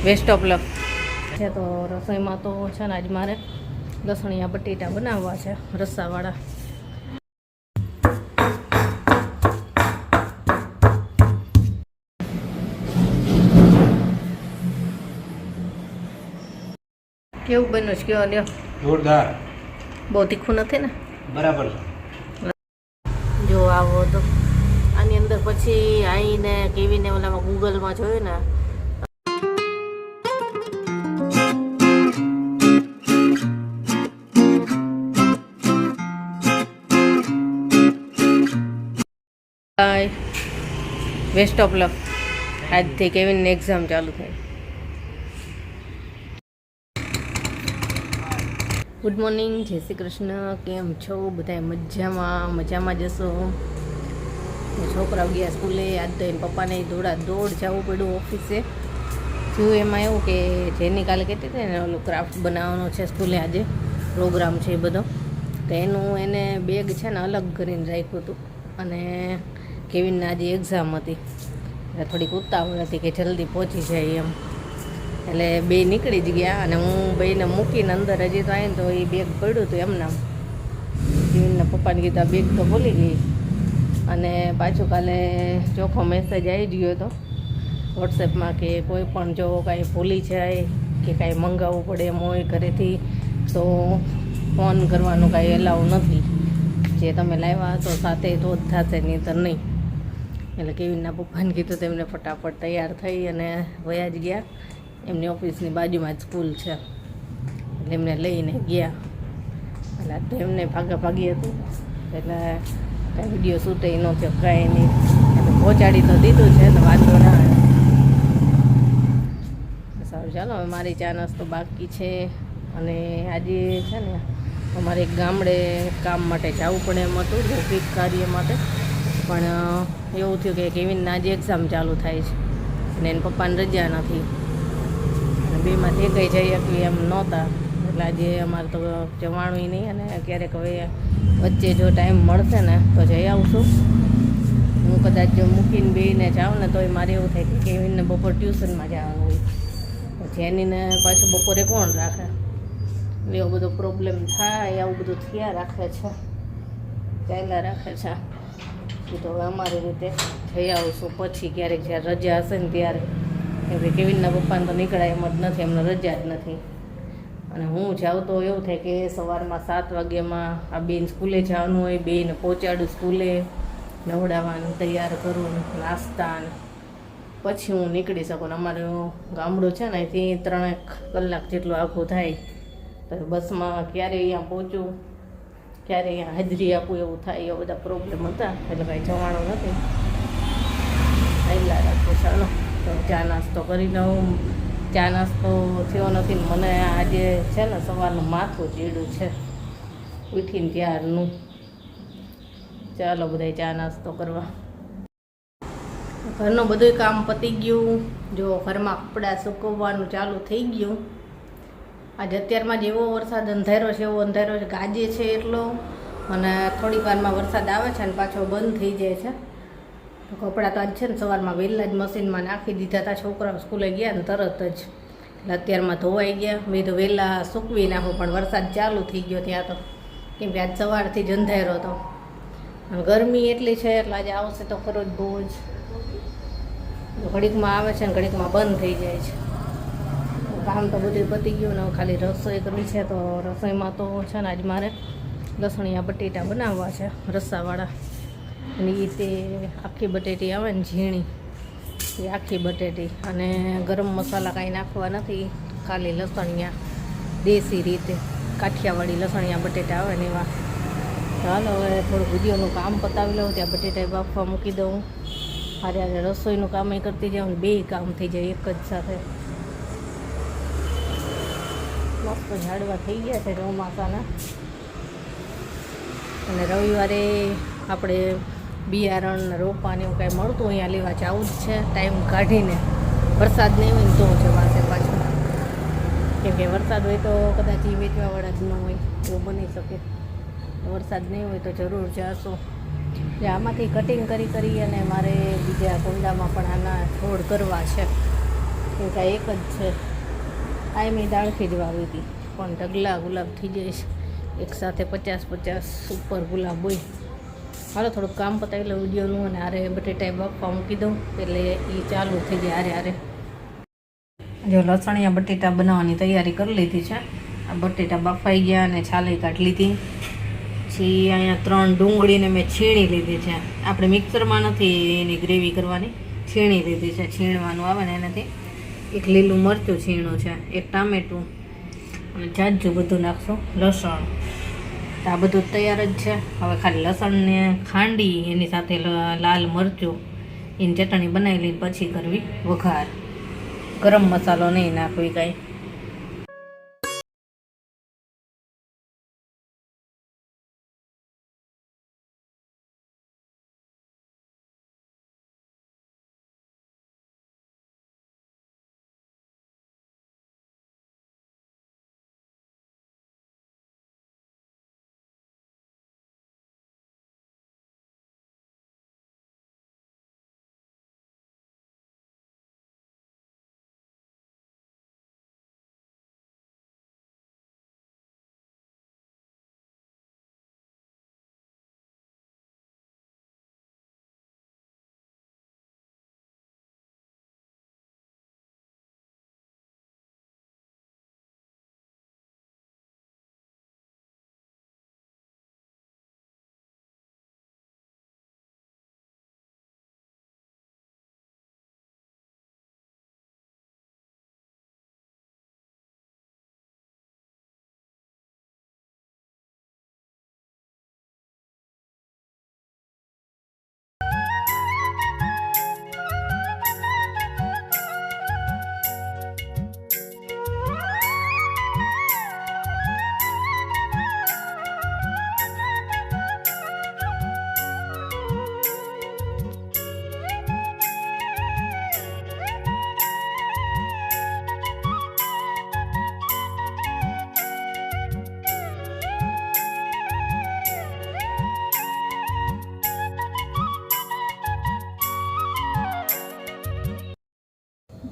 Waste of luck છે. તો રસોઈમાં તો છે ને આજ મારે લસણિયા બટેટા બનાવવા છે રસ્સાવાળા. કેવું બન્યું છે? કેવો લ્યો? જોરદાર. બહુ તીખું નથી ને? બરાબર. જો આવો તો આની અંદર પછી આવીને કેવીને ઓલામાં ગૂગલમાં જોયું ને વેસ્ટ ઓફ લક. આજથી કેવીનની એક્ઝામ ચાલુ થઈ. ગુડ મોર્નિંગ, જય શ્રી કૃષ્ણ. કેમ છો બધા? મજામાં જશો. છોકરાઓ ગયા સ્કૂલે. આજ તો એના પપ્પાને દોડ જવું પડ્યું ઓફિસે. થયું એમાં એવું કે જેની કાલે કહેતી હતી ને ઓલું ક્રાફ્ટ બનાવવાનો છે સ્કૂલે, આજે પ્રોગ્રામ છે એ બધો, તો એનું એને બેગ છે ને અલગ કરીને રાખ્યું હતું. અને કેવીનને આજે એક્ઝામ હતી એટલે થોડીક ઉતાવળ હતી કે જલ્દી પહોંચી જાય એમ, એટલે બે નીકળી જ ગયા. અને હું બેને મૂકીને અંદર હજી તો આવીને તો એ બેગ પડ્યું હતું એમનામ. કેવીનના પપ્પાને કીધું આ બેગ તો ભૂલી ગઈ. અને પાછું કાલે ચોખ્ખો મેસેજ આવી ગયો હતો વોટ્સએપમાં કે કોઈ પણ જો કાંઈ ભૂલી જાય કે કાંઈ મંગાવવું પડે એમ હોય ઘરેથી તો ફોન કરવાનું કાંઈ એલાવ નથી. જે તમે લાવ્યા તો સાથે તો જ થશે, નહીં તો નહીં. એટલે કેવીનના પપ્પાને કીધું તો એમને ફટાફટ તૈયાર થઈ અને વયા જ ગયા. એમની ઓફિસની બાજુમાં જ સ્કૂલ છે એટલે એમને લઈને ગયા. એટલે તો એમને ભાગી હતું એટલે કાંઈ વિડીયો શૂટ ન થયો, કાંઈ નહીં. એટલે પહોંચાડી તો દીધું છે તો વાંધો ના આવે. સારું, ચાલો હવે મારી ચા નાસ્તો બાકી છે. અને આજે છે ને અમારે એક ગામડે કામ માટે જવું પડે એમ હતું, લૌકિક કાર્ય માટે. પણ એવું થયું કે કેવીનના આજે એક્ઝામ ચાલુ થાય છે અને એના પપ્પાને રજા નથી. બેમાંથી કંઈ જઈ શકવી એમ નહોતા. એટલે આજે અમારે તો જવાનું નહીં. અને ક્યારેક હવે વચ્ચે જો ટાઈમ મળશે ને તો જઈ આવશું. હું કદાચ જો મૂકીને બેને જાઉં ને તોય મારે એવું થાય કે કેવીનને બપોર ટ્યુશનમાં જવાનું હોય, પછી એનીને પાછું બપોરે કોણ રાખે, એવો બધો પ્રોબ્લેમ થાય. આવું બધું થયા રાખે છે, ચાલ્યા રાખે છે. તો હવે અમારી રીતે જઈ આવશું પછી ક્યારેક જ્યારે રજા હશે ને ત્યારે. કેમ કે કેવીનના પપ્પાને તો નીકળાય એમ જ નથી, એમને રજા જ નથી. અને હું જાઉં તો એવું થાય કે સવારમાં 7 વાગ્યામાં આ બેન સ્કૂલે જવાનું હોય, બેને પહોંચાડું સ્કૂલે, નવડાવવાનું, તૈયાર કરું, નાસ્તા, પછી હું નીકળી શકું. અમારું ગામડું છે ને અહીંથી 3 કલાક જેટલું આખું થાય. તો બસમાં ક્યારે અહીંયા પહોંચું, ક્યારે અહીંયા હાજરી આપું એવું થાય. એવા બધા પ્રોબ્લેમ હતા એટલે કાંઈ જવાનું નથી. આટલા રાખું. ચાલો તો ચા નાસ્તો કરી લઉં. ચા નાસ્તો થયો નથી ને મને આજે છે ને સવારનું માથું ચીડું છે ઉઠીને ત્યારનું. ચાલો બધા ચા નાસ્તો કરવા. ઘરનું બધું કામ પતી ગયું. જો ઘરમાં કપડાં સૂકવવાનું ચાલુ થઈ ગયું. આજે અત્યારમાં જેવો વરસાદ અંધારો છે એવો અંધારો છે, ગાજે છે એટલો. અને થોડીક વારમાં વરસાદ આવે છે અને પાછો બંધ થઈ જાય છે. તો કપડાં તો આજ છે ને સવારમાં વહેલા જ મશીનમાં નાખી દીધા હતા. છોકરાઓ સ્કૂલે ગયા ને તરત જ, એટલે અત્યારમાં ધોવાઈ ગયા. મેં તો વહેલા સૂકવી નાખું, પણ વરસાદ ચાલુ થઈ ગયો ત્યાં તો, કેમ કે આજ સવારથી જ અંધારો હતો. અને ગરમી એટલી છે એટલે આજે આવશે તો ખરો જ બહુ જ. ઘડીકમાં આવે છે ને ઘડીકમાં બંધ થઈ જાય છે. કામ તો બધું પતી ગયું ને ખાલી રસોઈ કરવી છે. તો રસોઈમાં તો છે ને આજ મારે લસણિયા બટેટા બનાવવા છે રસ્સાવાળા. અને એ તે આખી બટેટી આવે ને ઝીણી, એ આખી બટેટી. અને ગરમ મસાલા કાંઈ નાખવા નથી, ખાલી લસણિયા દેશી રીતે કાઠિયાવાડી લસણિયા બટેટા આવે ને એવા. ચાલો હવે થોડું વિડીયોનું કામ પતાવી લઉં, ત્યાં બટેટા બાફવા મૂકી દઉં. હારે રસોઈનું કામ એ કરતી જાઉં, બે કામ થઈ જાય એક જ સાથે. મસ્ત ઝાડવા થઈ ગયા છે ચોમાસાના. અને રવિવારે આપણે બિયારણ રોપાને એવું કાંઈ મળતું અહીંયા લેવા જવું જ છે ટાઈમ કાઢીને. વરસાદ નહીં હોય ને તો જવાશે પાછું, કેમ કે વરસાદ હોય તો કદાચ એ વેચવાવાળા જ ન હોય એવું બની શકે. વરસાદ નહીં હોય તો જરૂર જશો. આમાંથી કટિંગ કરી અને મારે બીજા કુંડામાં પણ આના છોડ કરવા છે. કાંઈ એક જ છે. કાંઈ મેં દાળથી જ વાવી હતી પણ ઢગલા ગુલાબ થઈ જાય છે. એક સાથે 50 ઉપર ગુલાબ હોય. હાલો થોડુંક કામ પતાવી લો વિડીયોનું અને આરે બટેટા બાફવા મૂકી દઉં એટલે એ ચાલુ થઈ જાય આરે. જો લસણિયા બટેટા બનાવવાની તૈયારી કરી લીધી છે. આ બટેટા બફાઈ ગયા અને છાલે કાઢી લીધી. પછી અહીંયા 3 ડુંગળીને મેં છીણી લીધી છે. આપણે મિક્સરમાં નથી એની ગ્રેવી કરવાની, છીણી લીધી છે. છીણવાનું આવે ને એનાથી. એક લીલું મરચું છીણું છે, એક ટામેટું અને જાજુ બધું નાખશું. લસણ તો આ બધું તૈયાર જ છે. હવે ખાલી લસણને ખાંડી એની સાથે લાલ મરચું એની ચટણી બનાવી લઈને પછી કરવી વઘાર. ગરમ મસાલો નહીં નાખવી કાંઈ.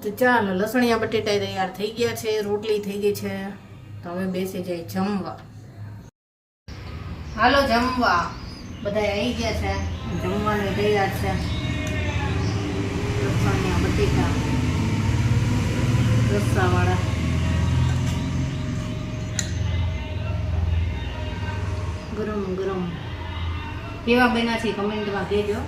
તો ચાલો લસણિયા બટેટા તૈયાર થઈ ગયા છે. રોટલી થઈ ગઈ છે. તો હવે બેસી જાય જમવા. હાલો જમવા. બધા આવી ગયા છે. જમવાનું તૈયાર છે. લસણિયા બટેટા રસ્સાવાળા. ગરમ ગરમ કેવા બન્યા છે કમેન્ટમાં કહેજો.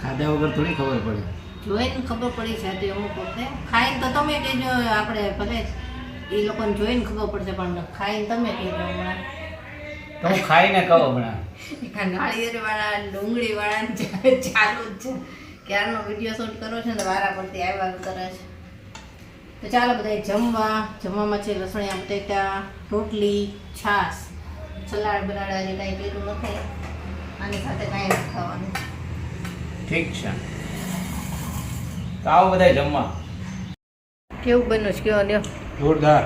ખાધા વગર થોડી ખબર પડે. જોઈને ખબર પડી છે તો અમુક વખતે. ખાઈને તો તમે કહેજો, આપણે ભલે એ લોકોને જોઈને ખબર પડશે પણ ખાઈને તમે કહેજો. હમણાં તો હું ખાઈને કહું હમણાં. નાળિયેરવાળા ડુંગળીવાળા ચાલુ જ છે. ક્યારનો વિડીયો શૂટ કરો છે ને વારા પરથી આવ્યા કરે છે. તો ચાલો બધા જમવા. જમવામાં છે લસણિયા બટેટા, રોટલી, છાશ, સલાડ બલાડ આજે કાંઈ કર્યું નથી. આની સાથે કાંઈ નથી ખાવાનું. ઠીક છે, તો આવો બધા જમવા. કેવું બન્યું છે? કેવો લ્યો? જોરદાર.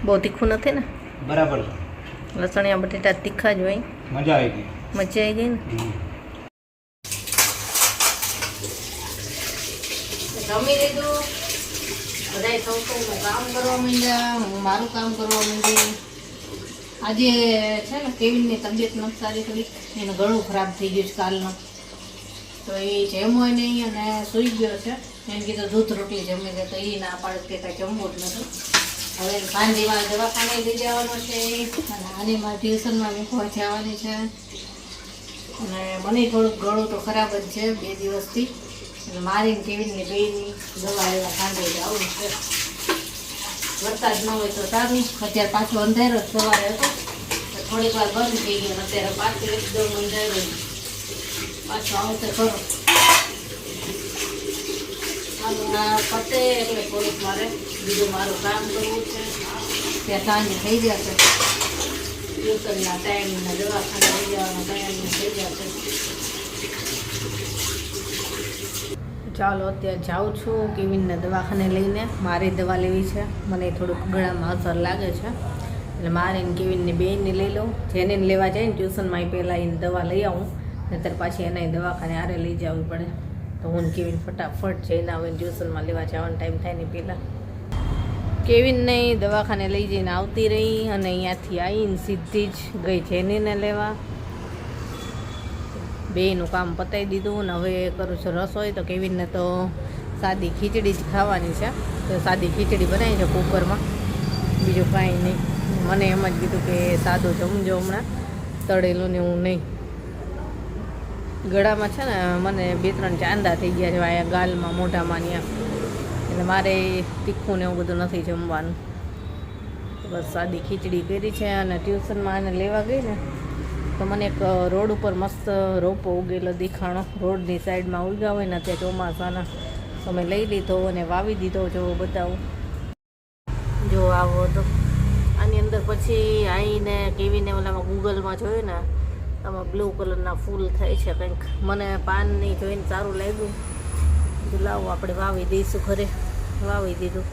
બહુ તીખું નથી ને? બરાબર છે. લસણિયા બટેટા તીખા જ હોય. મજા આવી ગઈ. મજા આવી ગઈ ને? જમી લીધું. બધા સૌ કામ કરવા માંડ્યા. હું મારું કામ કરવા માંડી. આજે છે ને કેવિનની તબિયત નથી સારી, થોડીક એનું ગળું ખરાબ થઈ ગયું છે કાલનો. તો એ જમ્યો નહીં અને સૂઈ ગયો છે. એને કીધું દૂધ રોટલી જમી લે તો એ ના પાડે કે કાંઈ જમવું જ નથી. હવે સાંજેમાં દવાખાને લઈ જવાનો છે અને આનીમાં ટ્યુશનમાં મૂકવા જવાની છે. અને મને થોડુંક ગળું તો ખરાબ જ છે 2 દિવસથી. એટલે મારી કેવીની બેની દવા લેવા સાંજે જવું છે. વરસાદ ન હોય તો સારું. અત્યારે પાછું અંધારો જ સવારે હતો, થોડીક વાર બંધ થઈ ગયો. અત્યારે પાછું એકદમ અંધારો પાછું આવશે ખરો. પતે એટલે થોડુંક મારે બીજું મારું કામ કરવું છે. ત્યાં સાંજે થઈ જશે. ટ્યુશનના ટાઈમના દવાખાને લઈ જવાના ટાઈમ થઈ જશે. ચાલો અત્યારે જાઉં છું કેવિનને દવાખાને લઈને. મારે દવા લેવી છે. મને થોડુંક ગળામાં અસર લાગે છે એટલે મારે કેવિનને બેનને લઈ લઉં. જેને લેવા જાય ને ટ્યુશનમાં એ પહેલાં એને દવા લઈ આવું, નહીતર પાછી એને દવાખાને આરે લઈ જવી પડે. તો હું ને કેવિન ફટાફટ જઈને આવીને ટ્યુશનમાં લેવા જવાનો ટાઈમ થાય ને પહેલાં કેવિનને દવાખાને લઈ જઈને આવતી રહી અને અહીંયાથી આવીને સીધી જ ગઈ જેનીને લેવા. બેયનું કામ પતાવી દીધું ને હવે કરું છું રસોઈ. તો કેવિનને તો સાદી ખીચડી જ ખાવાની છે, તો સાદી ખીચડી બનાવી છે કુકરમાં, બીજું કાંઈ નહીં. મને એમ જ કીધું કે સાદું જમજો હમણાં, તળેલું ને હું નહીં. ગળામાં છે ને મને 2-3 ચાંદા થઈ ગયા છે અહીંયા ગાલમાં, મોઢામાં ત્યાં, એટલે મારે તીખું ને એવું બધું નથી જમવાનું. બસ સાદી ખીચડી કરી છે. અને ટ્યુશનમાં આને લેવા ગઈ ને તો મને એક રોડ ઉપર મસ્ત રોપો ઉગેલો દેખાણો, રોડની સાઈડમાં ઉગ્યા હોય ને ત્યાં ચોમાસાના, તો મેં લઈ લીધો અને વાવી દીધો. જો બતાવું, જો આવો તો આની અંદર પછી આવીને કેવીને ઓલામાં ગૂગલમાં જોયું ને આમાં બ્લુ કલરના ફૂલ થાય છે કંઈક, મને પાનની જોઈને સારું લાગ્યું, તો લાવો આપણે વાવી દઈશું. ઘરે વાવી દીધું.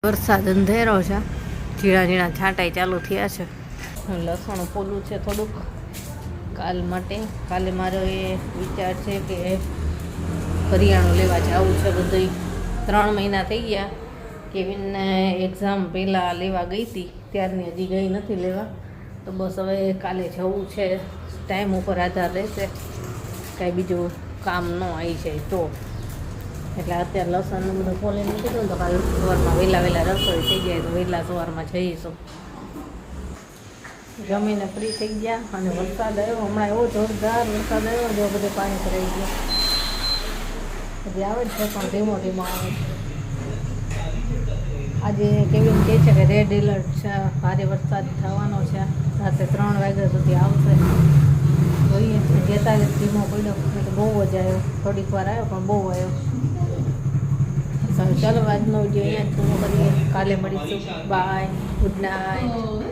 વરસાદ અંધેરો છે, ઝીણા ઝીણા છાંટાઈ ચાલુ થયા છે. લસણ પોલું છે થોડુંક કાલ માટે. કાલે મારો એ વિચાર છે કે કરિયાણું લેવા જવું છે બધું. 3 મહિના થઈ ગયા. કેવિનને એક્ઝામ પહેલાં લેવા ગઈ હતી, ત્યારની હજી ગઈ નથી લેવા. તો બસ હવે કાલે જવું છે. ટાઈમ ઉપર આધાર રહેશે, કાંઈ બીજું કામ ન આવી જાય તો. એટલે અત્યારે લસણનું બધું ખોલી મૂકી દઉં તો કાલે સવારમાં વહેલા રસોઈ થઈ જાય તો વહેલા સવારમાં જઈશું. જમીને ફ્રી થઈ ગયા અને વરસાદ આવ્યો હમણાં, એવો જોરદાર વરસાદ આવ્યો, જો બધે પાણી ભરાઈ ગયું. હજી આવે જ છે પણ ધીમો ધીમો આવે છે. આજે કેવિન કહે છે કે રેડ એલર્ટ છે, ભારે વરસાદ થવાનો છે, રાતે 3 વાગ્યા સુધી આવશે. જોઈએ 42 ધીમો પડ્યો એટલે બહુ જ આવ્યો, થોડીક વાર આવ્યો પણ બહુ આવ્યો. ચાલો આજનો વિડીયો અહીંયા જ પૂરો કરીએ, કાલે મળીશું. Bye, good night.